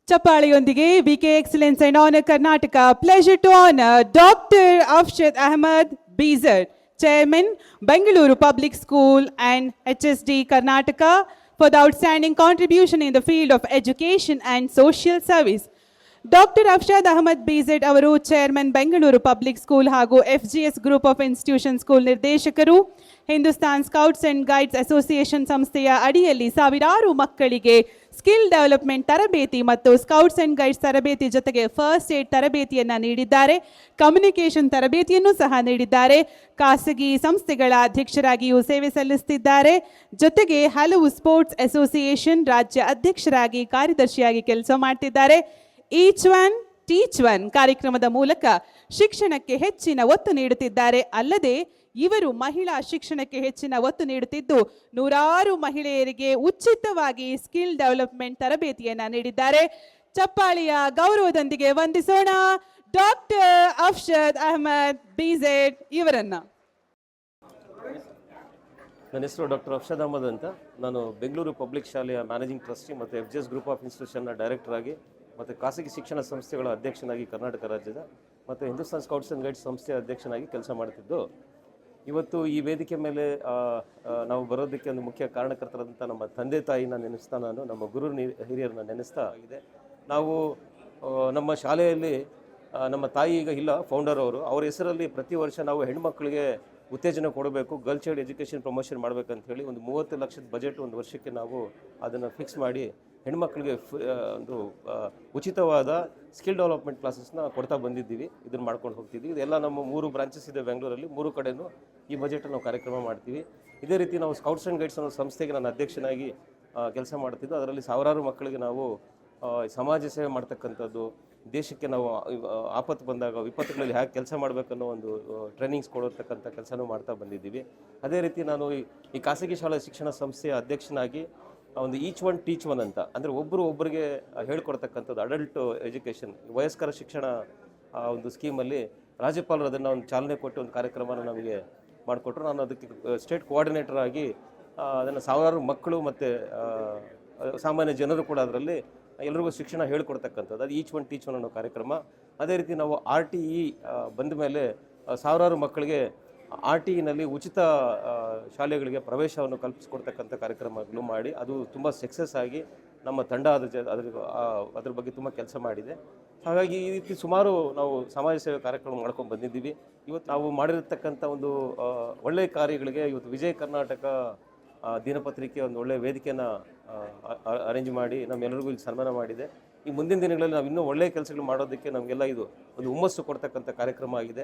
ಚಪ್ಪಾಳೆಯೊಂದಿಗೆ VK excellence and honour Karnataka pleasure to honour doctor Afshad Ahmed Bijar, chairman Bengaluru public school and HSD Karnataka for the outstanding contribution in the field of education and social service. Doctor Afshad Ahmed Bijed ಅವರು chairman Bengaluru public school ಹಾಗೂ FGS group of institution school ನಿರ್ದೇಶಕರು. Hindustan scouts and guides association ಸಂಸ್ಥೆಯ ಅಡಿಯಲ್ಲಿ ಸಾವಿರಾರು ಮಕ್ಕಳಿಗೆ skill development ತರಬೇತಿ ಮತ್ತು scouts and guides ತರಬೇತಿ ಜೊತೆಗೆ ಫಸ್ಟ್ ಏಡ್ ತರಬೇತಿಯನ್ನು ನೀಡಿದ್ದಾರೆ. ಕಮ್ಯುನಿಕೇಷನ್ ತರಬೇತಿಯನ್ನು ಸಹ ನೀಡಿದ್ದಾರೆ. ಖಾಸಗಿ ಸಂಸ್ಥೆಗಳ ಅಧ್ಯಕ್ಷರಾಗಿಯೂ ಸೇವೆ ಸಲ್ಲಿಸುತ್ತಿದ್ದಾರೆ. ಜೊತೆಗೆ ಹಲವು ಸ್ಪೋರ್ಟ್ಸ್ ಅಸೋಸಿಯೇಷನ್ ರಾಜ್ಯ ಅಧ್ಯಕ್ಷರಾಗಿ ಕಾರ್ಯದರ್ಶಿಯಾಗಿ ಕೆಲಸ ಮಾಡ್ತಿದ್ದಾರೆ. ಈಚ್ ಒನ್ ಟೀಚ್ ಒನ್ ಕಾರ್ಯಕ್ರಮದ ಮೂಲಕ ಶಿಕ್ಷಣಕ್ಕೆ ಹೆಚ್ಚಿನ ಒತ್ತು ನೀಡುತ್ತಿದ್ದಾರೆ. ಅಲ್ಲದೆ ಇವರು ಮಹಿಳಾ ಶಿಕ್ಷಣಕ್ಕೆ ಹೆಚ್ಚಿನ ಒತ್ತು ನೀಡುತ್ತಿದ್ದು ನೂರಾರು ಮಹಿಳೆಯರಿಗೆ ಉಚಿತವಾಗಿ ಸ್ಕಿಲ್ ಡೆವಲಪ್ಮೆಂಟ್ ತರಬೇತಿಯನ್ನ ನೀಡಿದ್ದಾರೆ. ಚಪ್ಪಾಳಿಯ ಗೌರವದೊಂದಿಗೆ ವಂದಿಸೋಣ ಡಾಕ್ಟರ್ ಅಫ್ಷದ್ ಅಹಮದ್ ಬೀಜೆಡ್ ಇವರನ್ನ. ನನ್ನ ಹೆಸರು ಡಾಕ್ಟರ್ ಅಫ್ಷದ್ ಅಹಮದ್ ಅಂತ. ನಾನು ಬೆಂಗಳೂರು ಪಬ್ಲಿಕ್ ಶಾಲೆಯ ಮ್ಯಾನೇಜಿಂಗ್ ಟ್ರಸ್ಟಿ ಮತ್ತು FGS ಗ್ರೂಪ್ ಆಫ್ ಇನ್ಸ್ಟಿಟ್ಯೂಷನ್ನ ಡೈರೆಕ್ಟರ್ ಆಗಿ ಮತ್ತು ಖಾಸಗಿ ಶಿಕ್ಷಣ ಸಂಸ್ಥೆಗಳ ಅಧ್ಯಕ್ಷನಾಗಿ ಕರ್ನಾಟಕ ರಾಜ್ಯದ ಮತ್ತು ಹಿಂದೂಸ್ತಾನ್ ಸ್ಕೌಟ್ಸ್ ಆ್ಯಂಡ್ ಗೈಡ್ಸ್ ಸಂಸ್ಥೆಯ ಅಧ್ಯಕ್ಷನಾಗಿ ಕೆಲಸ ಮಾಡ್ತಿದ್ದು, ಇವತ್ತು ಈ ವೇದಿಕೆ ಮೇಲೆ ನಾವು ಬರೋದಕ್ಕೆ ಒಂದು ಮುಖ್ಯ ಕಾರಣಕರ್ತರಾದಂಥ ನಮ್ಮ ತಂದೆ ತಾಯಿನ ನೆನೆಸ್ತಾ, ನಾನು ನಮ್ಮ ಗುರು ಹಿರಿಯರನ್ನ ನೆನೆಸ್ತಾ ಆಗಿದೆ. ನಾವು ನಮ್ಮ ಶಾಲೆಯಲ್ಲಿ ನಮ್ಮ ತಾಯಿ ಈಗ ಇಲ್ಲ, ಫೌಂಡರ್ ಅವರು, ಅವ್ರ ಹೆಸರಲ್ಲಿ ಪ್ರತಿ ವರ್ಷ ನಾವು ಹೆಣ್ಮಕ್ಳಿಗೆ ಉತ್ತೇಜನ ಕೊಡಬೇಕು, ಗರ್ಲ್ ಚೈಲ್ಡ್ ಎಜುಕೇಷನ್ ಪ್ರಮೋಷನ್ ಮಾಡಬೇಕಂತ ಹೇಳಿ ಒಂದು 30 ಲಕ್ಷದ ಬಜೆಟ್ ಒಂದು ವರ್ಷಕ್ಕೆ ನಾವು ಅದನ್ನು ಫಿಕ್ಸ್ ಮಾಡಿ ಹೆಣ್ಮಕ್ಳಿಗೆ ಒಂದು ಉಚಿತವಾದ ಸ್ಕಿಲ್ ಡೆವಲಪ್ಮೆಂಟ್ ಕ್ಲಾಸಸ್ನ ಕೊಡ್ತಾ ಬಂದಿದ್ದೀವಿ. ಇದನ್ನು ಮಾಡ್ಕೊಂಡು ಹೋಗ್ತಿದ್ವಿ. ಇದೆಲ್ಲ ನಮ್ಮ 3 ಬ್ರಾಂಚಸ್ ಇದೆ ಬೆಂಗಳೂರಲ್ಲಿ. 3 ಕಡೆಯೂ ಈ ಬಜೆಟನ್ನು ನಾವು ಕಾರ್ಯಕ್ರಮ ಮಾಡ್ತೀವಿ. ಇದೇ ರೀತಿ ನಾವು ಸ್ಕೌಟ್ಸ್ ಆ್ಯಂಡ್ ಗೈಡ್ಸ್ ಅನ್ನೋ ಸಂಸ್ಥೆಗೆ ನಾನು ಅಧ್ಯಕ್ಷನಾಗಿ ಕೆಲಸ ಮಾಡ್ತಿದ್ದು, ಅದರಲ್ಲಿ ಸಾವಿರಾರು ಮಕ್ಕಳಿಗೆ ನಾವು ಸಮಾಜ ಸೇವೆ ಮಾಡ್ತಕ್ಕಂಥದ್ದು, ದೇಶಕ್ಕೆ ನಾವು ಆಪತ್ತು ಬಂದಾಗ ವಿಪತ್ತುಗಳಲ್ಲಿ ಹೇಗೆ ಕೆಲಸ ಮಾಡಬೇಕನ್ನೋ ಒಂದು ಟ್ರೈನಿಂಗ್ಸ್ ಕೊಡತಕ್ಕಂಥ ಕೆಲಸನೂ ಮಾಡ್ತಾ ಬಂದಿದ್ದೀವಿ. ಅದೇ ರೀತಿ ನಾನು ಈ ಖಾಸಗಿ ಶಾಲಾ ಶಿಕ್ಷಣ ಸಂಸ್ಥೆಯ ಅಧ್ಯಕ್ಷನಾಗಿ ಒಂದು ಈಚ್ ಒನ್ ಟೀಚ್ ಒನ್ ಅಂತ, ಅಂದರೆ ಒಬ್ಬರಿಗೆ ಹೇಳ್ಕೊಡ್ತಕ್ಕಂಥದ್ದು ಅಡಲ್ಟ್ ಎಜುಕೇಷನ್, ವಯಸ್ಕರ ಶಿಕ್ಷಣ ಒಂದು ಸ್ಕೀಮಲ್ಲಿ ರಾಜ್ಯಪಾಲರು ಅದನ್ನು ಒಂದು ಚಾಲನೆ ಕೊಟ್ಟು ಒಂದು ಕಾರ್ಯಕ್ರಮನ ನಮಗೆ ಮಾಡಿಕೊಟ್ರು. ನಾನು ಅದಕ್ಕೆ ಸ್ಟೇಟ್ ಕೋಆರ್ಡಿನೇಟರ್ ಆಗಿ ಅದನ್ನು ಸಾವಿರಾರು ಮಕ್ಕಳು ಮತ್ತು ಸಾಮಾನ್ಯ ಜನರು ಕೂಡ ಅದರಲ್ಲಿ ಎಲ್ರಿಗೂ ಶಿಕ್ಷಣ ಹೇಳ್ಕೊಡ್ತಕ್ಕಂಥದ್ದು, ಅದು ಈಚ್ ಒನ್ ಟೀಚ್ ಒನ್ ಅನ್ನೋ ಕಾರ್ಯಕ್ರಮ. ಅದೇ ರೀತಿ ನಾವು RTE ಬಂದ ಮೇಲೆ ಸಾವಿರಾರು ಮಕ್ಕಳಿಗೆ RTEನಲ್ಲಿ ಉಚಿತ ಶಾಲೆಗಳಿಗೆ ಪ್ರವೇಶವನ್ನು ಕಲ್ಪಿಸಿಕೊಡ್ತಕ್ಕಂಥ ಕಾರ್ಯಕ್ರಮಗಳು ಮಾಡಿ ಅದು ತುಂಬ ಸಕ್ಸಸ್ ಆಗಿ ನಮ್ಮ ತಂಡ ಅದ್ರ ಬಗ್ಗೆ ತುಂಬ ಕೆಲಸ ಮಾಡಿದೆ. ಹಾಗಾಗಿ ಈ ರೀತಿ ಸುಮಾರು ನಾವು ಸಮಾಜ ಸೇವೆ ಕಾರ್ಯಕ್ರಮ ಮಾಡ್ಕೊಂಡು ಬಂದಿದ್ದೀವಿ. ಇವತ್ತು ನಾವು ಮಾಡಿರತಕ್ಕಂಥ ಒಂದು ಒಳ್ಳೆಯ ಕಾರ್ಯಗಳಿಗೆ ಇವತ್ತು ವಿಜಯ ಕರ್ನಾಟಕ ದಿನಪತ್ರಿಕೆ ಒಂದು ಒಳ್ಳೆಯ ವೇದಿಕೆಯನ್ನು ಅರೇಂಜ್ ಮಾಡಿ ನಮ್ಮೆಲ್ಲರಿಗೂ ಇಲ್ಲಿ ಸನ್ಮಾನ ಮಾಡಿದೆ. ಈ ಮುಂದಿನ ದಿನಗಳಲ್ಲಿ ನಾವು ಇನ್ನೂ ಒಳ್ಳೆಯ ಕೆಲಸಗಳು ಮಾಡೋದಕ್ಕೆ ನಮಗೆಲ್ಲ ಇದು ಒಂದು ಹುಮ್ಮಸ್ಸು ಕೊಡ್ತಕ್ಕಂಥ ಕಾರ್ಯಕ್ರಮ ಆಗಿದೆ.